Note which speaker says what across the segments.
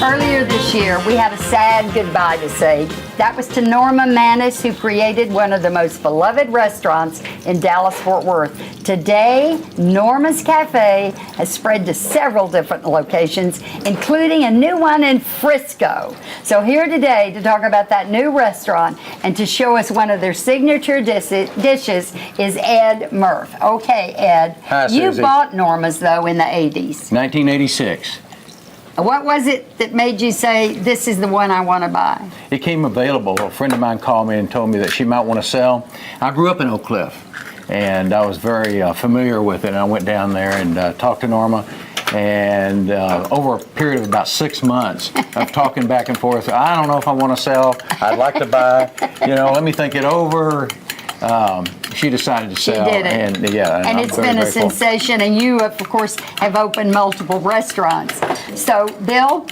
Speaker 1: Earlier this year, we had a sad goodbye to say. That was to Norma Manis, who created one of the most beloved restaurants in Dallas-Fort Worth. Today, Norma's Cafe has spread to several different locations, including a new one in Frisco. So here today to talk about that new restaurant and to show us one of their signature dishes is Ed Murph. Okay, Ed.
Speaker 2: Hi,
Speaker 1: you
Speaker 2: Susie.
Speaker 1: bought Norma's, though, in the 80s.
Speaker 2: 1986.
Speaker 1: What was it that made you say, this is the one I want to buy?
Speaker 2: It came available. A friend of mine called me and told me that she might want to sell. I grew up in Oak Cliff, and I was very familiar with it. And I went down there and talked to Norma. And over a period of about 6 months of talking back and forth, I don't know if I want to sell. I'd like to buy. Let me think it over. She decided to sell.
Speaker 1: She did it.
Speaker 2: And yeah,
Speaker 1: and it's been a sensation, and you, of course, have opened multiple restaurants. So, Bill,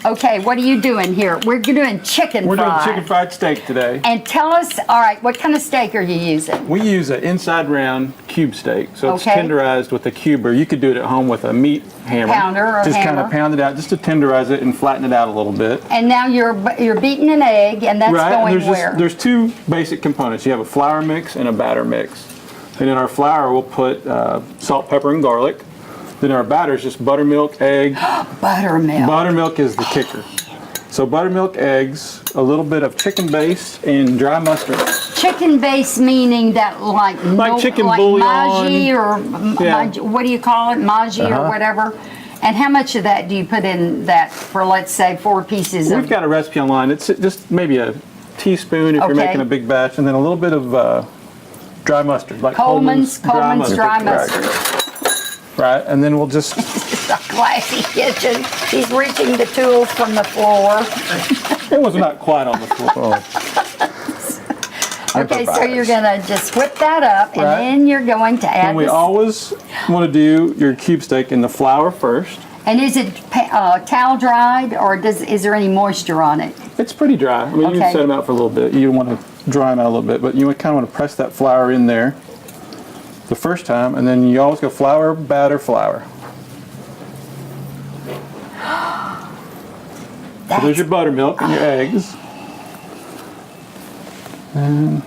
Speaker 1: okay, what are you doing here? We're doing chicken
Speaker 3: We're
Speaker 1: fry.
Speaker 3: doing chicken fried steak today.
Speaker 1: And tell us, all right, what kind of steak are you using?
Speaker 3: We use an inside round cube steak, so it's
Speaker 1: Okay.
Speaker 3: tenderized with a cuber. You could do it at home with a meat hammer.
Speaker 1: Pounder or
Speaker 3: just kind
Speaker 1: hammer.
Speaker 3: of pound it out, just to tenderize it and flatten it out a little bit.
Speaker 1: And now you're beating an egg, and that's
Speaker 3: Right,
Speaker 1: going
Speaker 3: and
Speaker 1: where?
Speaker 3: there's two basic components. You have a flour mix and a batter mix. And in our flour, we'll put salt, pepper, and garlic. Then our batter is just buttermilk, egg.
Speaker 1: Buttermilk.
Speaker 3: Buttermilk is the kicker. So buttermilk, eggs, a little bit of chicken base, and dry mustard.
Speaker 1: Chicken base meaning that like
Speaker 3: chicken
Speaker 1: like
Speaker 3: bouillon.
Speaker 1: Maji or
Speaker 3: Yeah.
Speaker 1: what do you call it? Maji or whatever. And how much of that do you put in that for, let's say, 4 pieces
Speaker 3: We've
Speaker 1: of?
Speaker 3: got a recipe online. It's just maybe a teaspoon if
Speaker 1: Okay.
Speaker 3: you're making a big batch, and then a little bit of dry mustard, like
Speaker 1: Coleman's dry mustard.
Speaker 3: Right, and then we'll just
Speaker 1: It's a classy kitchen. He's reaching the tools from the floor.
Speaker 3: it was not quite on the floor.
Speaker 1: Okay, so you're gonna just whip that up, and
Speaker 3: Right.
Speaker 1: then you're going to add
Speaker 3: And we
Speaker 1: this.
Speaker 3: always want to do your cube steak in the flour first.
Speaker 1: And is it towel dried, or is there any moisture on it?
Speaker 3: It's pretty dry. I mean, you
Speaker 1: Okay.
Speaker 3: can set them out for a little bit. You want to dry them out a little bit, but you kind of want to press that flour in there the first time, and then you always go flour, batter, flour. So there's your buttermilk and your eggs. And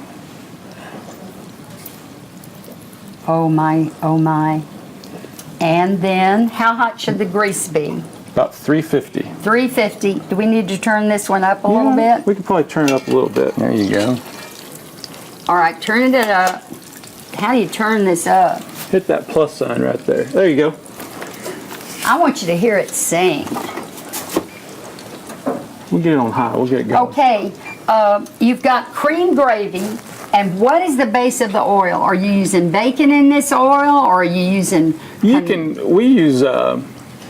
Speaker 1: Oh my, oh my. And then, how hot should the grease be?
Speaker 3: about 350.
Speaker 1: 350. Do we need to turn this one up a little bit?
Speaker 3: We could probably turn it up a little bit.
Speaker 2: There you go.
Speaker 1: All right, turn it up. How do you turn this up?
Speaker 3: Hit that plus sign right there. There you go.
Speaker 1: I want you to hear it sing.
Speaker 3: We'll get it on high. We'll get it going.
Speaker 1: Okay, you've got cream gravy, and what is the base of the oil? Are you using bacon in this oil, or are you using?
Speaker 3: We use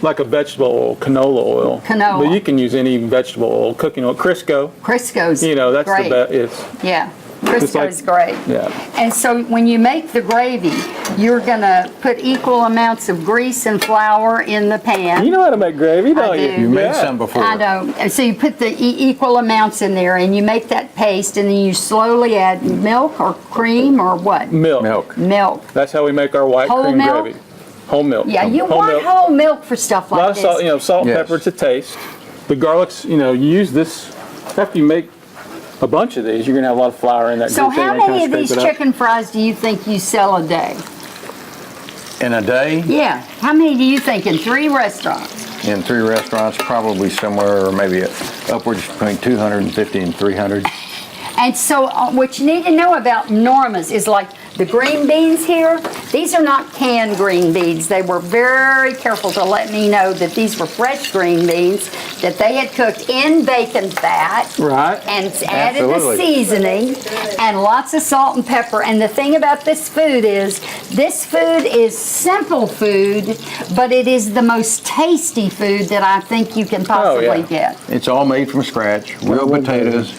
Speaker 3: like a vegetable oil, canola oil.
Speaker 1: Canola.
Speaker 3: But you can use any vegetable oil, cooking oil, Crisco.
Speaker 1: Crisco's
Speaker 3: That's
Speaker 1: great.
Speaker 3: the best.
Speaker 1: Yeah,
Speaker 3: Just like-
Speaker 1: Crisco's great.
Speaker 3: Yeah.
Speaker 1: And so when you make the gravy, you're gonna put equal amounts of grease and flour in the pan.
Speaker 3: You know how to make gravy, don't
Speaker 1: do.
Speaker 3: you?
Speaker 2: You made
Speaker 3: Yeah.
Speaker 2: some before.
Speaker 1: I know. And so you put the equal amounts in there, and you make that paste, and then you slowly add milk or cream or what?
Speaker 3: Milk.
Speaker 2: Milk.
Speaker 1: Milk.
Speaker 3: That's how we make our white
Speaker 1: Whole
Speaker 3: cream
Speaker 1: milk?
Speaker 3: gravy. Whole milk.
Speaker 1: Yeah, you
Speaker 3: whole
Speaker 1: want
Speaker 3: milk.
Speaker 1: whole milk for stuff
Speaker 3: A lot
Speaker 1: like
Speaker 3: of
Speaker 1: this.
Speaker 3: salt, salt and
Speaker 2: Yes.
Speaker 3: pepper to taste. The garlics, you use this after you make a bunch of these. You're gonna have a lot of flour in that.
Speaker 1: So
Speaker 3: grease there
Speaker 1: how
Speaker 3: and kinda
Speaker 1: many of
Speaker 3: scrape
Speaker 1: these
Speaker 3: it up.
Speaker 1: chicken fries do you think you sell a day?
Speaker 2: In a day,
Speaker 1: Yeah. How many do you think in 3 restaurants?
Speaker 2: in 3 restaurants, probably somewhere maybe upwards between 250 and 300.
Speaker 1: And so what you need to know about Norma's is like the green beans here, these are not canned green beans. They were very careful to let me know that these were fresh green beans that they had cooked in bacon fat.
Speaker 3: Right.
Speaker 1: And added the
Speaker 2: Absolutely.
Speaker 1: seasoning and lots of salt and pepper. And the thing about this food is simple food, but it is the most tasty food that I think you can possibly get.
Speaker 2: It's all made from scratch, real potatoes.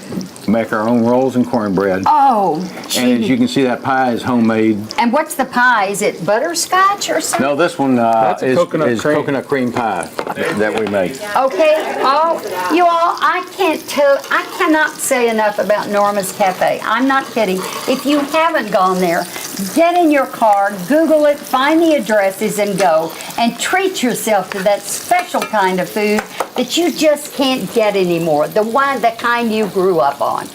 Speaker 2: Make our own rolls and cornbread.
Speaker 1: Oh,
Speaker 2: And as
Speaker 1: gee.
Speaker 2: you can see, that pie is homemade.
Speaker 1: And what's the pie? Is it butterscotch or something?
Speaker 2: No, this one
Speaker 3: That's a
Speaker 2: is
Speaker 3: coconut cream.
Speaker 2: coconut cream pie that we make.
Speaker 1: Okay, you all, I cannot say enough about Norma's Cafe. I'm not kidding. If you haven't gone there, get in your car, Google it, find the addresses, and go. And treat yourself to that special kind of food that you just can't get anymore, the kind you grew up on.